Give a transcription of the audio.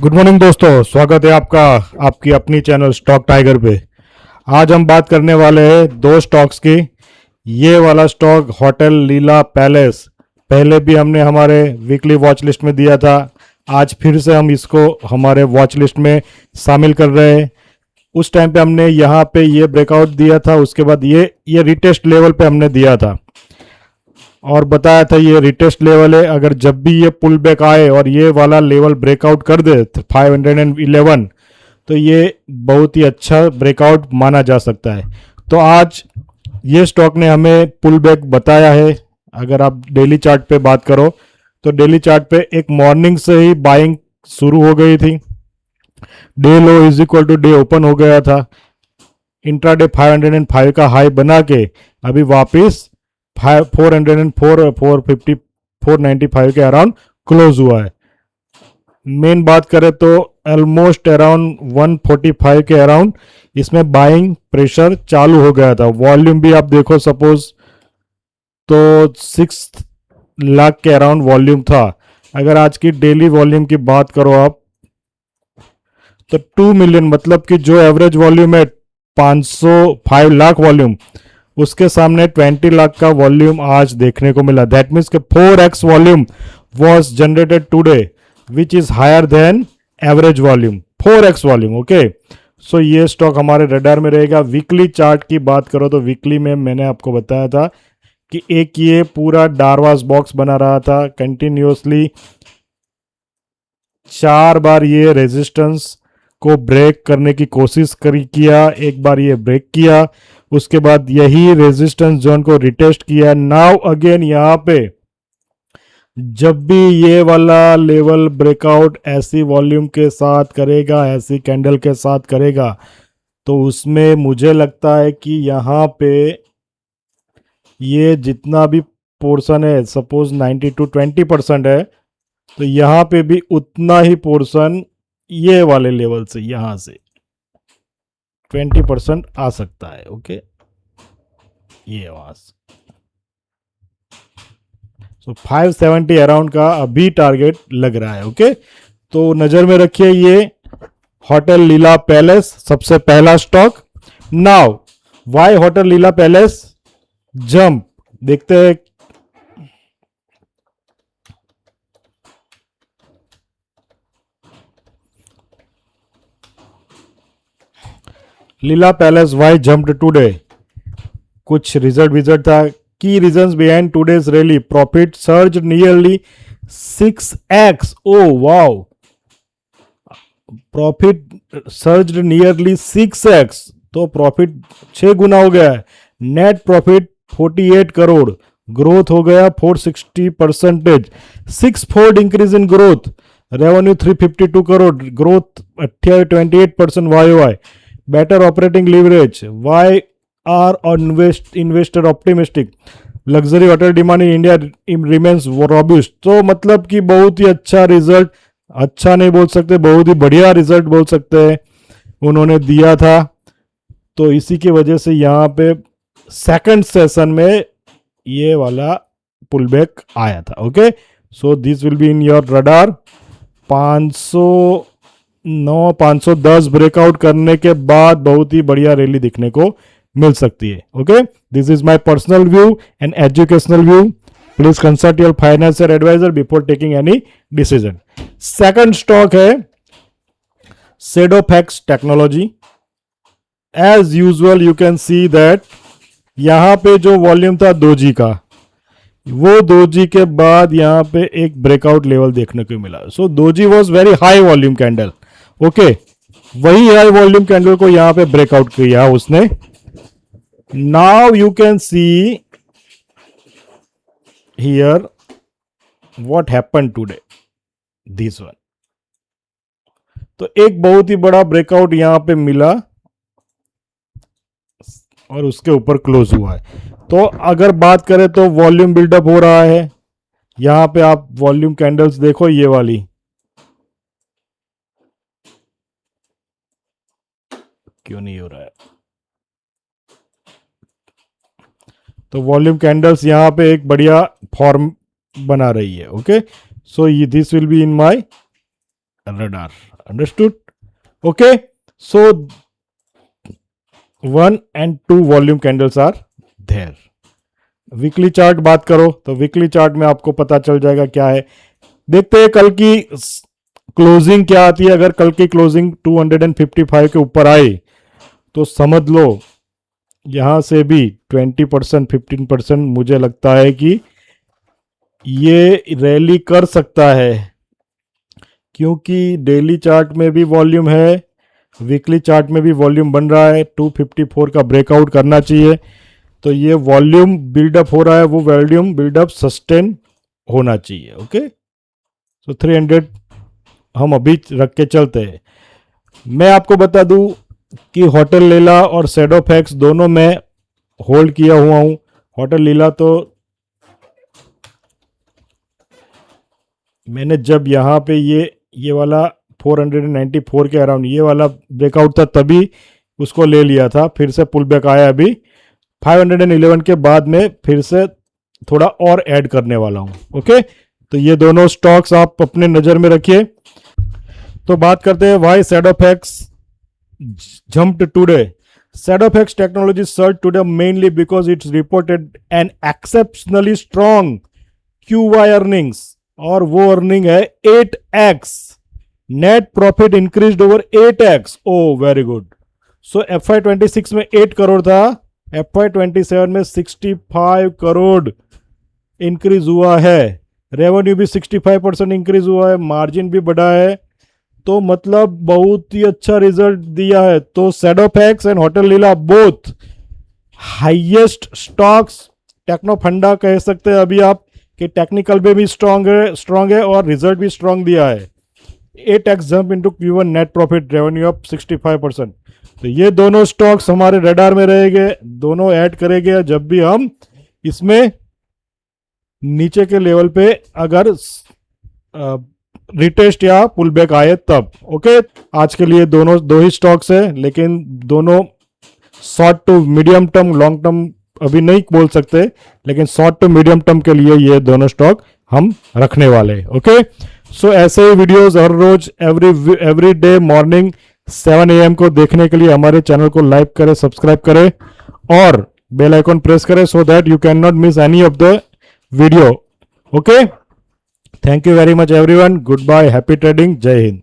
Good morning दोस्तों, स्वागत है आपका आपकी अपनी चैनल स्टॉक टाइगर पे। आज हम बात करने वाले हैं दो स्टॉक्स की। ये वाला स्टॉक होटल लीला पैलेस, पहले भी हमने हमारे वीकली वॉच लिस्ट में दिया था। आज फिर से हम इसको हमारे वॉच लिस्ट में शामिल कर रहे हैं। उस टाइम पे हमने यहाँ पे ये ब्रेकआउट दिया था, उसके बाद ये रिटेस्ट लेवल पे हमने दिया था और बताया था ये रिटेस्ट लेवल है। अगर जब भी ये पुल बैक आए और ये वाला लेवल ब्रेकआउट कर दे 511, तो ये बहुत ही अच्छा ब्रेकआउट माना जा सकता है। तो आज ये स्टॉक ने हमें पुल बैक बताया है। अगर आप डेली चार्ट पे बात करो तो डेली चार्ट पे एक मॉर्निंग से ही बाइंग शुरू हो गई थी। Day low is equal to day open हो गया था। इंट्राडे 505 का हाई बना के अभी वापस 404, 450, 495 के अराउंड क्लोज हुआ है। मेन बात करें तो ऑलमोस्ट अराउंड 145 के अराउंड इसमें बाइंग प्रेशर चालू हो गया था। वॉल्यूम भी आप देखो सपोज तो 6 लाख के अराउंड वॉल्यूम था। अगर आज की डेली वॉल्यूम की बात करो आप तो 2 मिलियन, मतलब कि जो एवरेज वॉल्यूम है 505 लाख वॉल्यूम, उसके सामने 20 लाख का वॉल्यूम आज देखने को मिला। दैट मीन्स के 4x volume was generated today which is higher than average volume, 4x volume. Okay, so ये स्टॉक हमारे रडार में रहेगा। वीकली चार्ट की बात करो तो वीकली में मैंने आपको बताया था कि एक ये पूरा डारवास बॉक्स बना रहा था कंटिन्यूसली। 4 बार ये रेजिस्टेंस को ब्रेक करने की कोशिश किया, एक बार ये ब्रेक किया, उसके बाद यही रेजिस्टेंस जोन को रिटेस्ट किया। नाउ अगेन यहाँ पे जब भी ये वाला लेवल ब्रेकआउट ऐसी वॉल्यूम के साथ करेगा, ऐसी कैंडल के साथ करेगा, तो उसमें मुझे लगता है कि यहाँ पे ये जितना भी पोर्शन है, सपोज 90 to 20% है, तो यहाँ पे भी उतना ही पोर्शन ये वाले लेवल से यहाँ से 20% आ सकता है। ओके, ये वहां से सो 570 अराउंड का अभी टारगेट लग रहा है। ओके, तो नजर में रखिए ये होटल लीला पैलेस सबसे पहला stock. Now why hotel Leela palace jump, देखते हैं। लीला पैलेस वाई जम्प्ड टुडे, कुछ रिजल्ट था। की reasons behind today's rally, profit surge nearly 6x। Oh wow, profit surge nearly 6x, तो प्रॉफिट 6 गुना हो गया है। नेट प्रॉफिट 48 करोड़, ग्रोथ हो गया 460%, 6 fold increase in growth. Revenue 352 crore, growth 28% YOY। Better operating leverage, why are investor optimistic, luxury hotel demand in India remains robust. तो मतलब कि बहुत ही अच्छा रिजल्ट, अच्छा नहीं बोल सकते, बहुत ही बढ़िया रिजल्ट बोल सकते हैं उन्होंने दिया था। तो इसी की वजह से यहाँ पे सेकंड सेशन में ये वाला पुल बैक आया था। Okay, so this will be in your radar. 509, 510 breakout करने के बाद बहुत ही बढ़िया रैली दिखने को मिल सकती है। Okay, this is my personal view and educational view. Please consult your financial advisor before taking any decision. Second stock है Shadowfax technology. As usual you can see that यहां पे जो वॉल्यूम था 2G का, वो 2G के बाद यहां पे एक ब्रेकआउट लेवल देखने को मिला। सो 2G was very high volume candle. Okay, वही हाई वॉल्यूम कैंडल को यहां पे ब्रेकआउट किया उसने। Now you can see here what happened today, this one। तो एक बहुत ही बड़ा ब्रेकआउट यहां पे मिला और उसके ऊपर क्लोज हुआ है। तो अगर बात करें तो वॉल्यूम बिल्डअप हो रहा है। यहां पे आप वॉल्यूम कैंडल्स देखो, ये वाली, क्यों नहीं हो रहा है, तो वॉल्यूम कैंडल्स यहां पे एक बढ़िया फॉर्म बना रही है। Okay, so this will be in my radar. Understood? Okay, so 1 and 2 volume candles are there. Weekly chart बात करो तो वीकली चार्ट में आपको पता चल जाएगा क्या है. देखते हैं कल की क्लोजिंग क्या आती है. अगर कल की क्लोजिंग 255 के ऊपर आए तो समझ लो यहां से भी 20% 15% मुझे लगता है कि ये रैली कर सकता है, क्योंकि डेली चार्ट में भी वॉल्यूम है, वीकली चार्ट में भी वॉल्यूम बन रहा है. 254 का ब्रेकआउट करना चाहिए. तो ये वॉल्यूम बिल्डअप हो रहा है, वो वॉल्यूम बिल्डअप सस्टेन होना चाहिए. ओके, सो 300 हम अभी रख के चलते हैं. मैं आपको बता दूं कि होटल लीला और शेडोफैक्स दोनों मैं होल्ड किया हुआ हूं. होटल लीला तो मैंने जब यहाँ पे ये वाला 494 के अराउंड ये वाला ब्रेकआउट था तभी उसको ले लिया था. फिर से पुल बैक आया. अभी 511 के बाद में फिर से थोड़ा और ऐड करने वाला हूं. ओके, तो ये दोनों स्टॉक्स आप अपने नजर में रखिए. तो बात करते हैं why शेडोफैक्स jumped today. Shadofax Technologies surged today mainly because it's reported an exceptionally strong QY earnings, और वो अर्निंग है 8x. Net profit increased over 8x. ओ वेरी गुड. सो FY26 में 8 करोड़ था, FY27 में 65 करोड़ इंक्रीज हुआ है. रेवेन्यू भी 65% इंक्रीज हुआ है, मार्जिन भी बढ़ा है. तो मतलब बहुत ही अच्छा रिजल्ट दिया है. तो Shadowfax and hotel Leela both highest stocks. Techno funda कह सकते हैं अभी आप कि टेक्निकल में भी स्ट्रांग है और रिजल्ट भी स्ट्रांग दिया है. 8x jump into Q1 net profit, revenue up 65%. तो ये दोनों स्टॉक्स हमारे रडार में रहेंगे, दोनों ऐड करेंगे जब भी हम इसमें नीचे के लेवल पे अगर रिटेस्ट या पुल बैक आए तब. ओके, आज के लिए दो ही स्टॉक्स है, लेकिन दोनों short to medium term, long term अभी नहीं बोल सकते, लेकिन शॉर्ट टू मीडियम टर्म के लिए ये दोनों स्टॉक हम रखने वाले. ओके, सो ऐसे ही वीडियोस हर रोज एवरी डे मॉर्निंग 7 AM को देखने के लिए हमारे चैनल को लाइक करें, सब्सक्राइब करें और बेल आइकन प्रेस करें so that you can not miss any of the video. Okay, thank you very much everyone. Good bye, happy trading, जय हिंद.